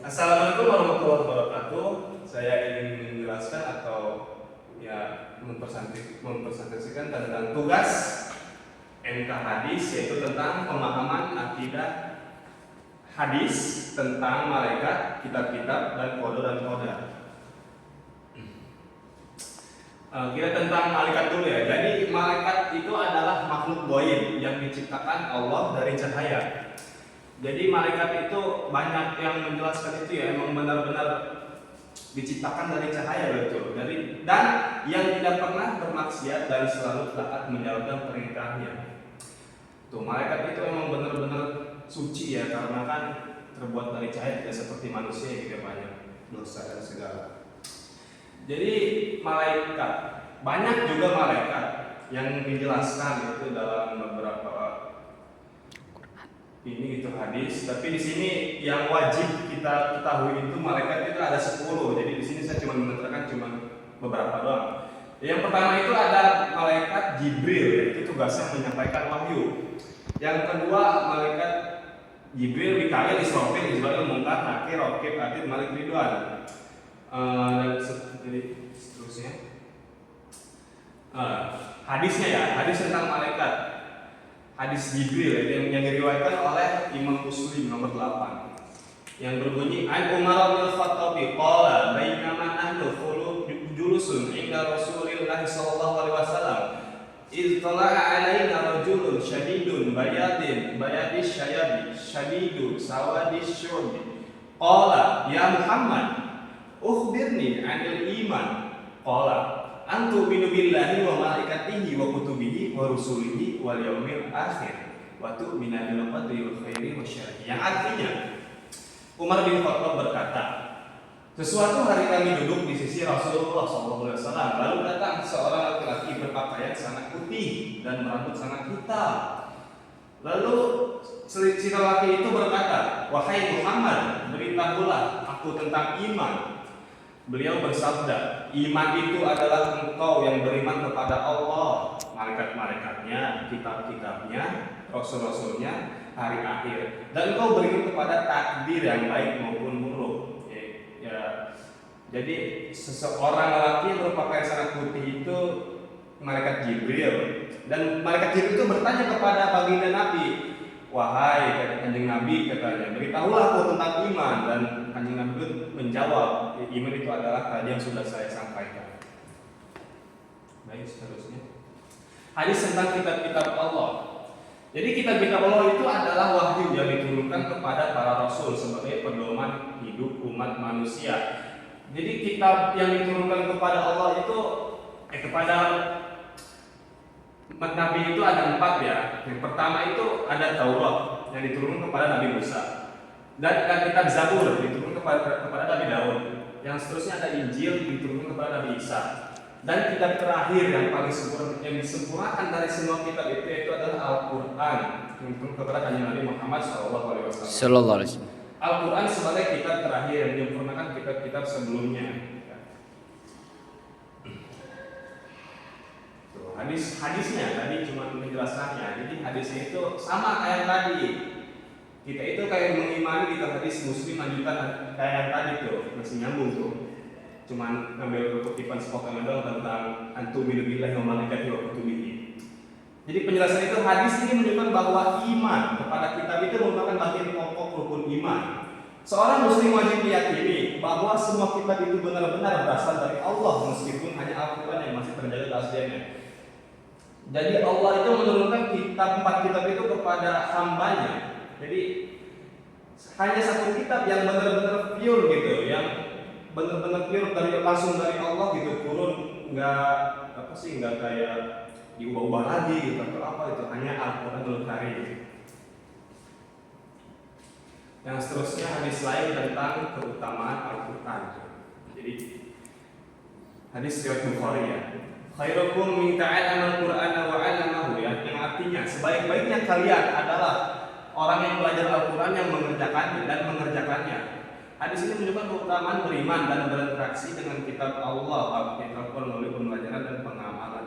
Assalamualaikum warahmatullahi wabarakatuh. Saya ingin menjelaskan atau mempresentasikan tentang tugas MK hadis, yaitu tentang pemahaman akidah hadis tentang malaikat, kitab-kitab, dan koda. Kita tentang malaikat dulu ya. Jadi malaikat itu adalah makhluk gaib yang diciptakan Allah dari cahaya. Jadi malaikat itu banyak yang menjelaskan itu ya, emang benar-benar diciptakan dari cahaya betul. Dan yang tidak pernah bermaksiat dan selalu taat menjalankan perintahnya. Tuh, malaikat itu emang benar-benar suci ya, karena kan terbuat dari cahaya, tidak seperti manusia yang tidak banyak dosa dan segala. Jadi malaikat, banyak juga malaikat yang dijelaskan itu dalam beberapa ini gitu hadis, tapi di sini yang wajib kita ketahui itu malaikat itu ada 10. Jadi di sini saya cuma menerangkan cuma beberapa doang. Yang pertama itu ada malaikat Jibril, yaitu tugasnya menyampaikan wahyu. Yang kedua malaikat Jibril, Mikail, Israfil, Israil, Munkar, Nakir, Raqib, Atid, Malik, Ridwan. Dan seterusnya. Hadisnya ya, hadis tentang malaikat. Hadis Jibril yang diriwayatkan oleh Imam Muslim nomor 8 yang berbunyi an Umar bin Khattab qala bainama nahnu julusun inda Rasulillah sallallahu alaihi wasallam iz tala'a alaina rajulun syadidun bayadis syayabi syadidun sawadis syurbi qala ya Muhammad ukhbirni 'anil iman qala antu minu billahi wa malaikatihi wa kutubihi wa rusulihi wal yaumil akhir wa tu'minu bil qadri wal khairi wasyarri. Yang artinya Umar bin Khattab berkata, sesuatu hari kami duduk di sisi Rasulullah SAW, lalu datang seorang laki-laki berpakaian sangat putih dan berambut sangat hitam. Lalu si lelaki itu berkata, wahai Muhammad, beritahulah aku tentang iman. Beliau bersabda, iman itu adalah engkau yang beriman kepada Allah, malaikat-malaikatnya, kitab-kitabnya, rasul-rasulnya, hari akhir, dan engkau beriman kepada takdir yang baik maupun buruk. Jadi seseorang lelaki yang berpakaian sangat putih itu malaikat Jibril, dan malaikat Jibril itu bertanya kepada baginda Nabi, wahai kanjeng Nabi, katanya, beritahulah aku tentang iman. Dan kanjeng Nabi itu menjawab, iman itu adalah tadi yang sudah saya sampaikan. Baik, seterusnya hadis tentang kitab-kitab Allah. Jadi kitab-kitab Allah itu adalah wahyu yang diturunkan kepada para rasul sebagai pedoman hidup umat manusia. Jadi kitab yang diturunkan kepada Allah itu kepada umat Nabi itu ada 4 ya. Yang pertama itu ada Taurat yang diturunkan kepada Nabi Musa, dan kitab Zabur diturunkan kepada Nabi Daud. Yang seterusnya ada Injil diturunkan kepada Nabi Isa. Dan kitab terakhir yang paling sempurna, yang disempurnakan dari semua kitab itu adalah Al-Quran yang diturunkan kepada kanjeng Nabi Muhammad SAW. Al-Quran sebagai kitab terakhir yang menyempurnakan kitab-kitab sebelumnya. Hadisnya tadi cuma menjelaskannya. Jadi hadisnya itu sama kayak tadi. Kita itu kayak mengimani kita hadis Muslim lanjutan kayak tadi tuh, masih nyambung tuh. Cuman ngambil kutipan sepotong doang tentang antu minu billahi wa malaikatihi wa kutubihi. Jadi penjelasan itu, hadis ini menunjukkan bahwa iman kepada kitab itu merupakan bagian pokok rukun iman. Seorang muslim wajib meyakini bahwa semua kitab itu benar-benar berasal dari Allah, meskipun hanya Al-Quran yang masih terjaga keasliannya. Jadi Allah itu menurunkan 4 kitab itu kepada hambanya. Jadi hanya satu kitab yang benar-benar pure gitu, yang benar-benar pure langsung dari Allah gitu, turun, nggak kayak diubah-ubah lagi gitu atau apa itu, hanya Al-Quranul Karim. Yang seterusnya hadis lain tentang keutamaan Al-Quran. Jadi hadis riwayat Bukhari ya. Khairukum min ta'allama al-Qur'ana wa 'allamahu, yang artinya sebaik-baiknya kalian adalah orang yang belajar Al-Quran yang mengerjakannya dan mengerjakannya. Hadis ini menunjukkan keutamaan beriman dan berinteraksi dengan kitab Allah, Al-Quran, melalui pembelajaran dan pengamalan.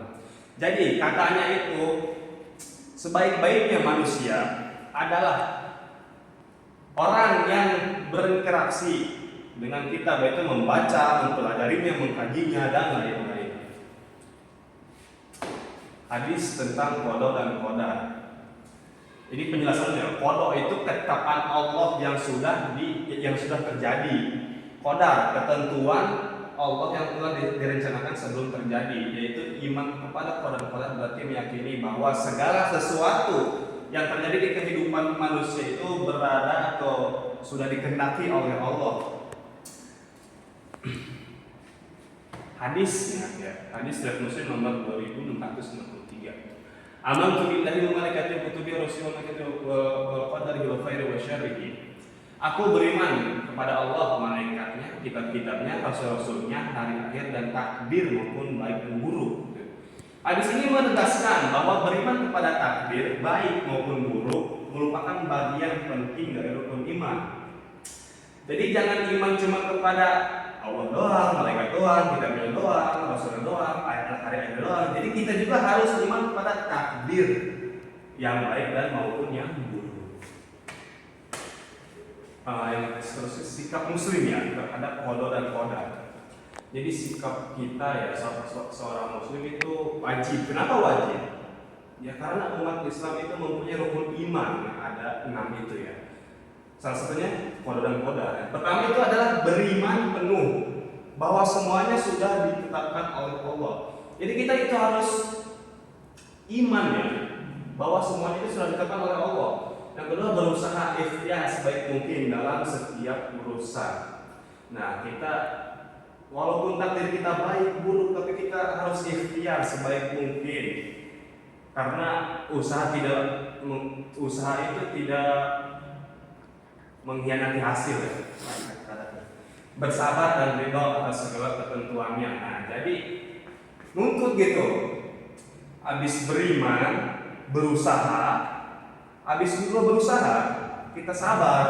Jadi katanya itu sebaik-baiknya manusia adalah Orang yang berinteraksi dengan kitab itu membaca, mempelajarinya, mengkajinya, dan lain-lain. Hadis tentang qada dan qadar. Jadi penjelasannya, qada itu ketetapan Allah yang sudah terjadi. Qadar, ketentuan Allah yang telah direncanakan sebelum terjadi, yaitu iman kepada qada dan qadar berarti meyakini bahwa segala sesuatu yang terjadi di kehidupan manusia itu berada atau sudah dikehendaki oleh Allah. Hadisnya ya, hadis riwayat Muslim nomor 2463. Amantu billahi wa malaikatihi wa kutubihi wa rusulihi wa qadarihi wa khairihi wa syarrihi. Aku beriman kepada Allah, malaikatnya, kitab-kitabnya, rasul-rasulnya, hari akhir dan takdir maupun baik dan buruk. Hadis ini menegaskan bahwa beriman kepada takdir baik maupun buruk merupakan bagian penting dari rukun iman. Jadi jangan iman cuma kepada Allah doang, malaikat doang, kitabnya doang, rasulnya doang, ayat hari akhir doang. Jadi kita juga harus iman kepada takdir yang baik dan maupun yang buruk. Yang seterusnya sikap muslim ya terhadap qada dan qadar. Jadi sikap kita ya seorang muslim itu wajib. Kenapa wajib? Ya karena umat Islam itu mempunyai rukun iman yang ada 6 itu ya. Salah satunya qada dan qadar. Pertama itu adalah beriman penuh bahwa semuanya sudah ditetapkan oleh Allah. Jadi kita itu harus iman ya bahwa semuanya itu sudah ditetapkan oleh Allah. Yang kedua, berusaha ikhtiar sebaik mungkin dalam setiap urusan. Nah, kita walaupun takdir kita baik buruk, tapi kita harus ikhtiar sebaik mungkin. Karena usaha itu tidak mengkhianati hasil. Bersabar dan ridho atas segala ketentuannya. Nah, jadi nuntut gitu. Habis beriman, berusaha. Habis itu berusaha, kita sabar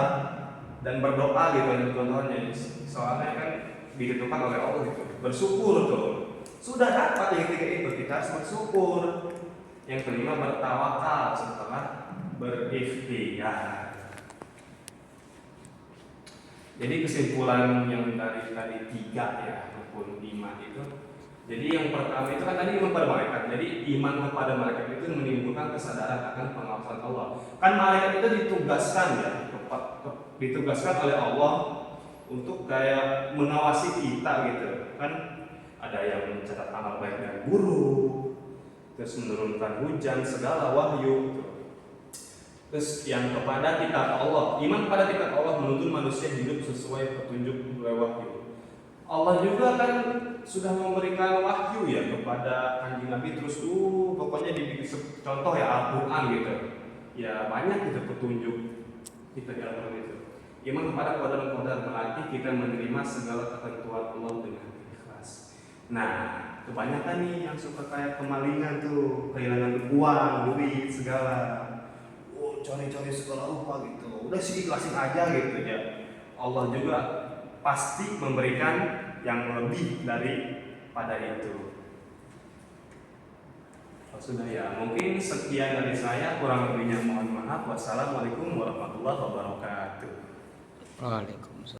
dan berdoa gitu contohnya. Soalnya kan ditentukan oleh Allah gitu. Bersyukur tuh. Sudah dapat yang ketiga itu, kita harus bersyukur. Yang kelima bertawakal setelah berikhtiar. Jadi kesimpulan yang dari tadi 3 ya maupun 5 itu. Jadi yang pertama itu kan tadi iman kepada malaikat. Jadi iman kepada malaikat itu menimbulkan kesadaran akan pengawasan Allah. Kan malaikat itu ditugaskan ya, ditugaskan oleh Allah untuk kayak mengawasi kita gitu. Kan ada yang mencatat amal baik dan buruk, terus menurunkan hujan segala wahyu gitu. Terus yang kepada kitab Allah, iman kepada kitab Allah menuntun manusia hidup sesuai petunjuk wahyu. Allah juga kan sudah memberikan wahyu ya kepada kanjeng Nabi terus pokoknya di contoh ya Al-Quran gitu. Ya banyak gitu petunjuk kita di Al-Quran itu. Iman kepada qada dan qadar berarti kita menerima segala ketentuan Allah dengan ikhlas. Nah, kebanyakan nih yang suka kayak kemalingan tuh, kehilangan uang, duit, segala. Oh, cari-cari segala rupa gitu. Udah sih ikhlasin aja gitu ya. Allah juga pasti memberikan yang lebih daripada itu. Sudah ya, mungkin sekian dari saya, kurang lebihnya mohon maaf. Wassalamualaikum warahmatullahi wabarakatuh. Waalaikumsalam.